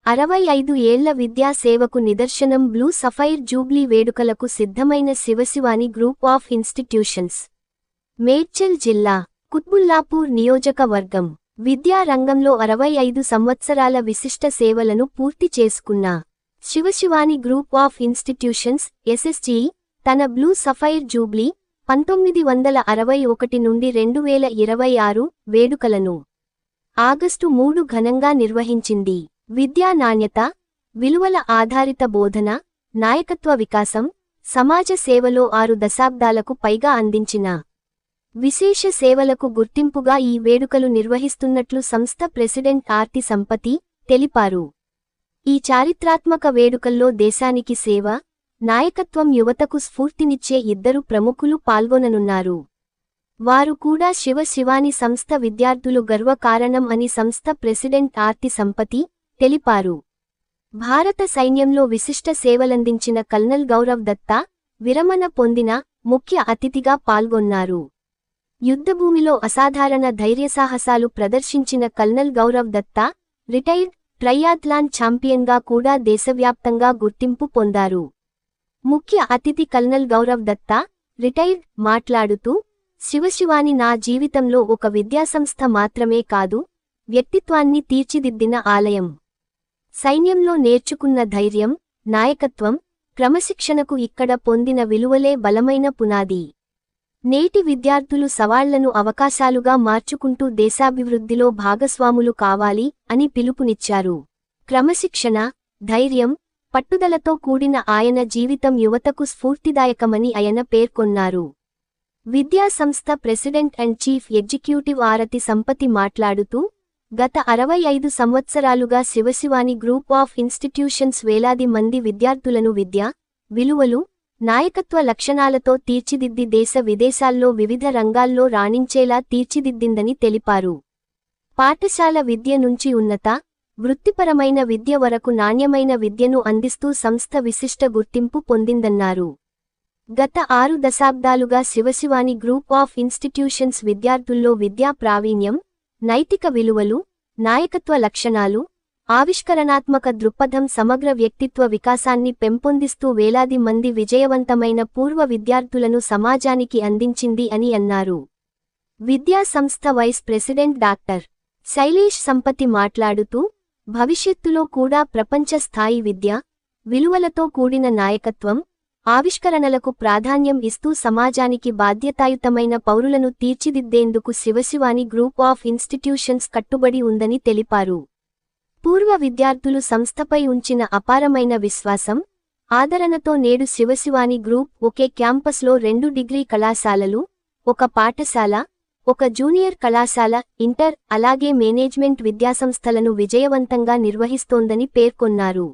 65 ఏళ్ల విద్యా సేవకు నిదర్శనం బ్లూ సఫైర్ జూబ్లీ వేడుకలకు సిద్ధమైన Siva Sivani group of institutions. Medchal జిల్లా కుత్బుల్లాపూర్ నియోజకవర్గం. విద్యా రంగంలో 65 సంవత్సరాల విశిష్ట సేవలను పూర్తి చేసుకున్న Siva Sivani group of institutions SSG తన బ్లూ సఫైర్ జూబ్లీ 1961 నుండి 2026 వేడుకలను ఆగస్టు 3 ఘనంగా నిర్వహించింది. విద్యా నాణ్యత, విలువల ఆధారిత బోధన, నాయకత్వ వికాసం, సమాజ సేవలో 6 దశాబ్దాలకు పైగా అందించిన విశేష సేవలకు గుర్తింపుగా ఈ వేడుకలు నిర్వహిస్తున్నట్లు సంస్థ ప్రెసిడెంట్ ఆర్తి సంపతి తెలిపారు. ఈ చారిత్రాత్మక వేడుకల్లో దేశానికి సేవ, నాయకత్వం, యువతకు స్ఫూర్తినిచ్చే 2 ప్రముఖులు పాల్గొననున్నారు. వారు కూడా శివశివాని సంస్థ విద్యార్థులు గర్వకారణం అని సంస్థ ప్రెసిడెంట్ ఆర్తి సంపతి తెలిపారు. భారత సైన్యంలో విశిష్ట సేవలందించిన కల్నల్ గౌరవ్ దత్తా విరమణ పొందిన ముఖ్య అతిథిగా పాల్గొన్నారు. యుద్ధభూమిలో అసాధారణ ధైర్యసాహసాలు ప్రదర్శించిన colonel Gaurav Datta retired triathlon ఛాంపియన్గా కూడా దేశవ్యాప్తంగా గుర్తింపు పొందారు. ముఖ్య అతిథి కల్నల్ గౌరవ్ దత్తా రిటైర్డ్ మాట్లాడుతూ, శివశివాని నా జీవితంలో ఒక విద్యాసంస్థ మాత్రమే కాదు, వ్యక్తిత్వాన్ని తీర్చిదిద్దిన ఆలయం. సైన్యంలో నేర్చుకున్న ధైర్యం, నాయకత్వం, క్రమశిక్షణకు ఇక్కడ పొందిన విలువలే బలమైన పునాది. నేటి విద్యార్థులు సవాళ్లను అవకాశాలుగా మార్చుకుంటూ దేశాభివృద్ధిలో భాగస్వాములు కావాలి అని పిలుపునిచ్చారు. క్రమశిక్షణ, ధైర్యం, పట్టుదలతో కూడిన ఆయన జీవితం యువతకు స్ఫూర్తిదాయకమని ఆయన పేర్కొన్నారు. విద్యా సంస్థ ప్రెసిడెంట్ అండ్ చీఫ్ ఎగ్జిక్యూటివ్ ఆరతి సంపతి మాట్లాడుతూ, గత 65 సంవత్సరాలుగా శివశివాని గ్రూప్ ఆఫ్ ఇన్స్టిట్యూషన్స్ వేలాది మంది విద్యార్థులను విద్య, విలువలు, నాయకత్వ లక్షణాలతో తీర్చిదిద్ది దేశ విదేశాల్లో వివిధ రంగాల్లో రాణించేలా తీర్చిదిద్దిందని తెలిపారు. పాఠశాల విద్య నుంచి ఉన్నత, వృత్తిపరమైన విద్య వరకు నాణ్యమైన విద్యను అందిస్తూ సంస్థ విశిష్ట గుర్తింపు పొందిందన్నారు. గత 6 దశాబ్దాలుగా శివశివాని గ్రూప్ ఆఫ్ ఇన్స్టిట్యూషన్స్ విద్యార్థుల్లో విద్యా ప్రావీణ్యం, నైతిక విలువలు, నాయకత్వ లక్షణాలు, ఆవిష్కరణాత్మక దృక్పథం, సమగ్ర వ్యక్తిత్వ వికాసాన్ని పెంపొందిస్తూ వేలాది మంది విజయవంతమైన పూర్వ విద్యార్థులను సమాజానికి అందించింది అని అన్నారు. విద్యా సంస్థ vice president doctor Shailesh Sampathi మాట్లాడుతూ, భవిష్యత్తులో కూడా ప్రపంచ స్థాయి విద్య, విలువలతో కూడిన నాయకత్వం, ఆవిష్కరణలకు ప్రాధాన్యం ఇస్తూ సమాజానికి బాధ్యతాయుతమైన పౌరులను తీర్చిదిద్దేందుకు శివశివాని గ్రూప్ ఆఫ్ ఇన్స్టిట్యూషన్స్ కట్టుబడి ఉందని తెలిపారు. పూర్వ విద్యార్థులు సంస్థపై ఉంచిన అపారమైన విశ్వాసం, ఆదరణతో నేడు శివశివాని గ్రూప్ ఒకే క్యాంపస్లో 2 డిగ్రీ కళాశాలలు, 1 పాఠశాల, 1 జూనియర్ కళాశాల, ఇంటర్, అలాగే మేనేజ్మెంట్ విద్యాసంస్థలను విజయవంతంగా నిర్వహిస్తోందని పేర్కొన్నారు.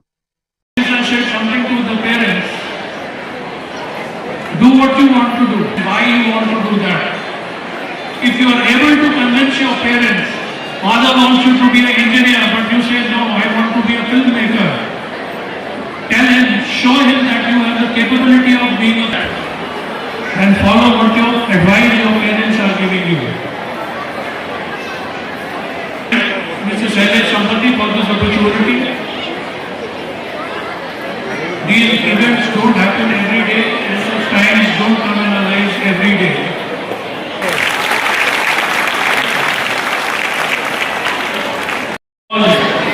Do what you want to do, why you want to do that. If you are able to convince your parents, father wants you to be an engineer, but you say no, I want to be a filmmaker. Tell him, show him that you have the capability of being a that. And follow what your advice your parents are giving you. Mr. Shailesh Sampati for this opportunity. These events don't happen every day, and such times don't come in our lives every day.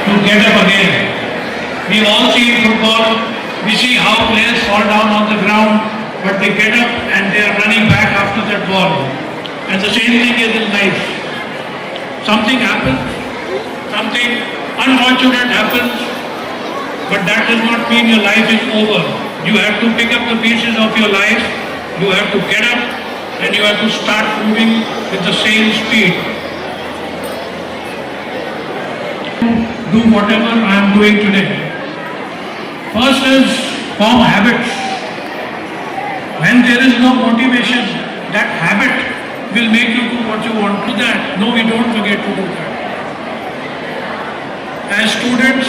To get up again. We all see in football, we see how players fall down on the ground, but they get up and they are running back after that ball. And the same thing is in life. Something happens, something unfortunate happens, but that does not mean your life is over. You have to pick up the pieces of your life, you have to get up, and you have to start moving with the same speed. Do whatever I am doing today. First is form habits. When there is no motivation, that habit will make you do what you want to do that. No, we don't forget to do that. As students,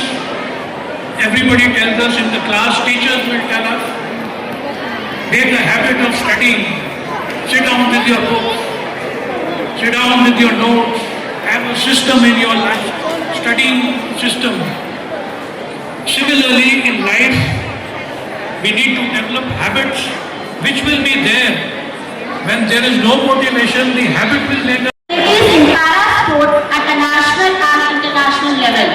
everybody tells us in the class, teachers will tell us, make a habit of studying. Sit down with your books, sit down with your notes, have a system in your life, studying system. Similarly, in life, we need to develop habits which will be there. When there is no motivation, the habit will later. Activities in para sports at the national and international level.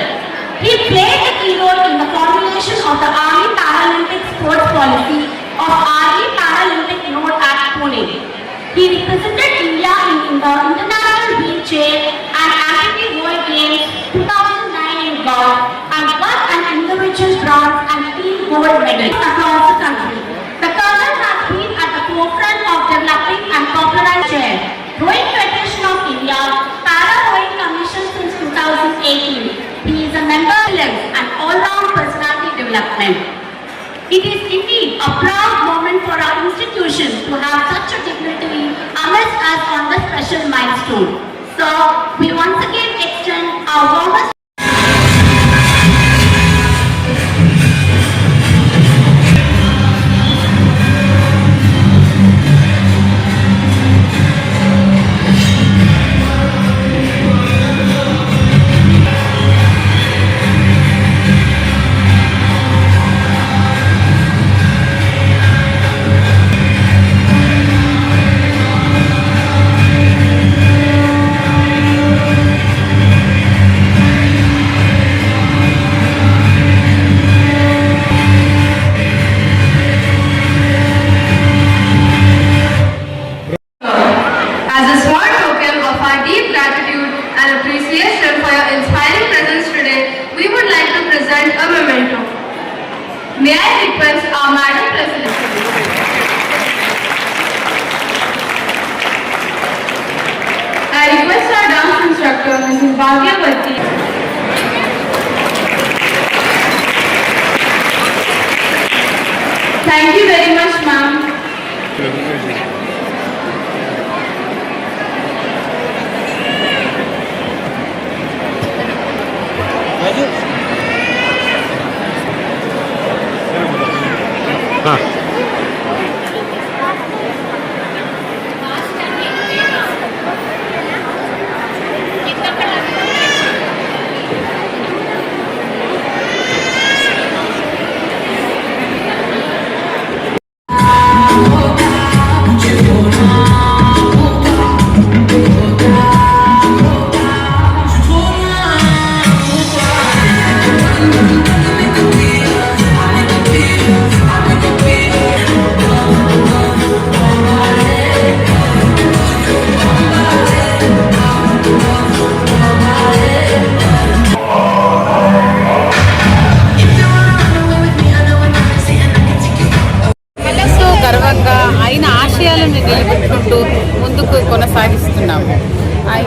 He played a key role in the formulation of the Army Paralympic sports policy of Army Paralympic Note at Pune. He represented India in the International Wheelchair and Activity World Games 2009 in golf and won an individual bronze and team gold medal across the country. The Colonel has been at the forefront of developing and popularizing Rowing Federation of India, Para Rowing Commission since 2018. He is a member of and all-round personality development. It is indeed a proud moment for our institution to have such a dignitary amidst us on this special milestone. So, we once again extend our warmest As a small token of our deep gratitude and appreciation for your inspiring presence today, we would like to present a memento. May I request our Madam President. I request our dance instructor, Mrs. Bhagyavati. Thank you very much, ma'am. ఎంతో గర్వంగా ఆయన ఆశయాలను నిలబెట్టుకుంటూ ముందుకు కొనసాగిస్తున్నాము.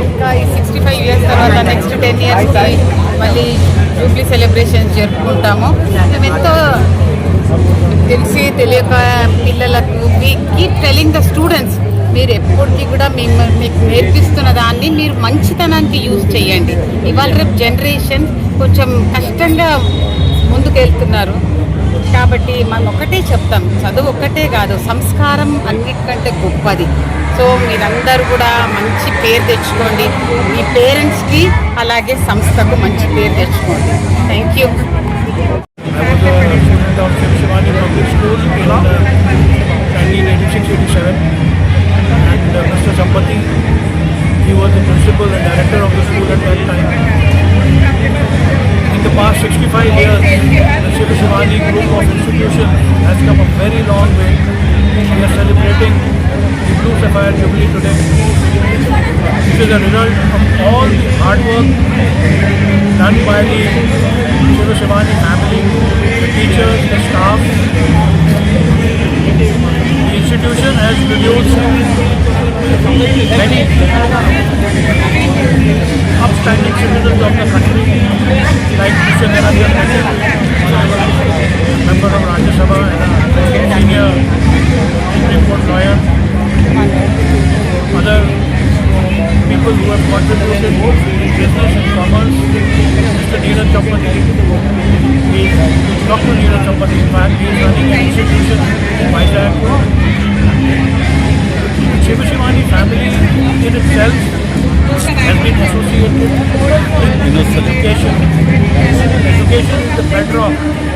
ఇంకా ఈ 65 years తర్వాత next 10 ఇయర్స్కి మళ్ళీ జూబ్లీ సెలబ్రేషన్స్ జరుపుకుంటాము. మేము ఎంతో తెలిసి తెలియక పిల్లలకు కీప్ టెలింగ్ ద స్టూడెంట్స్, మీరు ఎప్పటికీ కూడా మీకు నేర్పిస్తున్న దాన్ని మీరు మంచితనానికి యూజ్ చేయండి. ఇవాళ రేపు జనరేషన్ కొంచెం కష్టంగా ముందుకు వెళ్తున్నారు కాబట్టి మనం ఒకటే చెప్తాం, చదువు ఒక్కటే కాదు, సంస్కారం అన్నిటికంటే గొప్పది. సో మీరందరూ కూడా మంచి పేరు తెచ్చుకోండి, మీ పేరెంట్స్కి అలాగే సంస్థకు మంచి పేరు తెచ్చుకోండి. Thank you. Of Shivani Public School in 1986-87, and Mr. Sampati, he was the principal and director of the school at that time. In the past 65 years, the Shiva Shivani group of institutions has come a very long way. We are celebrating the Blue Sapphire Jubilee today. This is a result of all the hard work done by the Shiva Shivani family, the teachers, the staff. The institution has produced many upstanding citizens of the country, like Mr. Niranjan Patel, member of Rajya Sabha and a senior Supreme Court lawyer. Other people who have contributed in business and commerce, Mr. Neeraj Champati, Dr. Neeraj Champati, in fact, he is running an institution in Vizag. Shiva Shivani family in itself has been associated with education. Education is the bedrock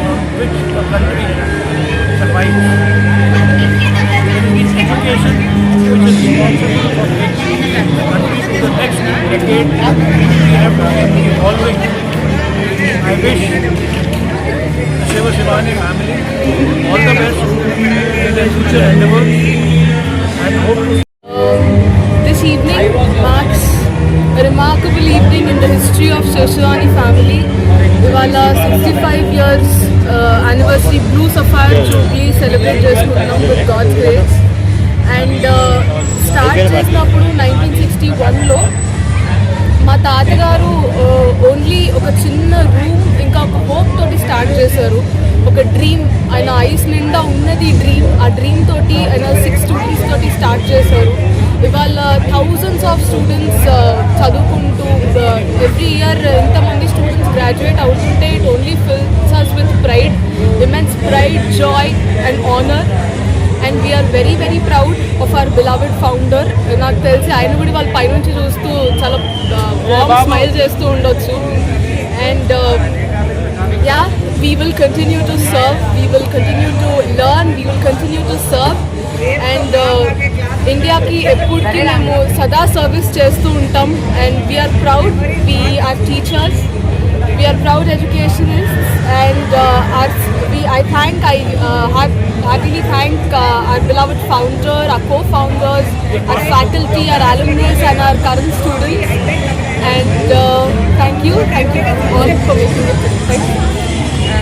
on which a country survives. It is education which is responsible for taking the country to the next decade. We have to keep evolving. I wish the Shiva Shivani family all the best in their future endeavors and hope to This evening marks a remarkable evening in the history of Shivani family. ఇవాళ 65 years anniversary Blue Sapphire Jubilee celebrate చేసుకుంటున్నాం with God's grace. And start చేసినప్పుడు 1961లో మా తాతగారు only ఒక చిన్న room ఇంకా ఒక hope తోటి స్టార్ట్ చేశారు. ఒక డ్రీమ్, ఆయన ఐస్ నిండా ఉన్నది డ్రీమ్. ఆ డ్రీమ్ తోటి ఆయన 6 స్టూడెంట్స్ తోటి స్టార్ట్ చేశారు. ఇవాళ థౌజండ్స్ ఆఫ్ స్టూడెంట్స్ చదువుకుంటూ ఎవ్రీ ఇయర్ ఎంతమంది స్టూడెంట్స్ గ్రాడ్యుయేట్ అవుతుంటే it only fills us with pride, immense pride, joy and honour. And we are very very proud of our beloved founder. నాకు తెలిసి ఆయన కూడా వాళ్ళ పైనుంచి చూస్తూ చాలా స్మైల్ చేస్తూ ఉండొచ్చు. And yeah, we will continue to serve, we will continue to learn, we will continue to serve. And ఇండియాకి ఎప్పటికీ మేము సదా సర్వీస్ చేస్తూ ఉంటాం. And we are proud, we are teachers, we are proud educationists. And I heartily thank our beloved founder, our co-founders, our faculty, our alumni and our current students. And thank you all for making it. Thank you.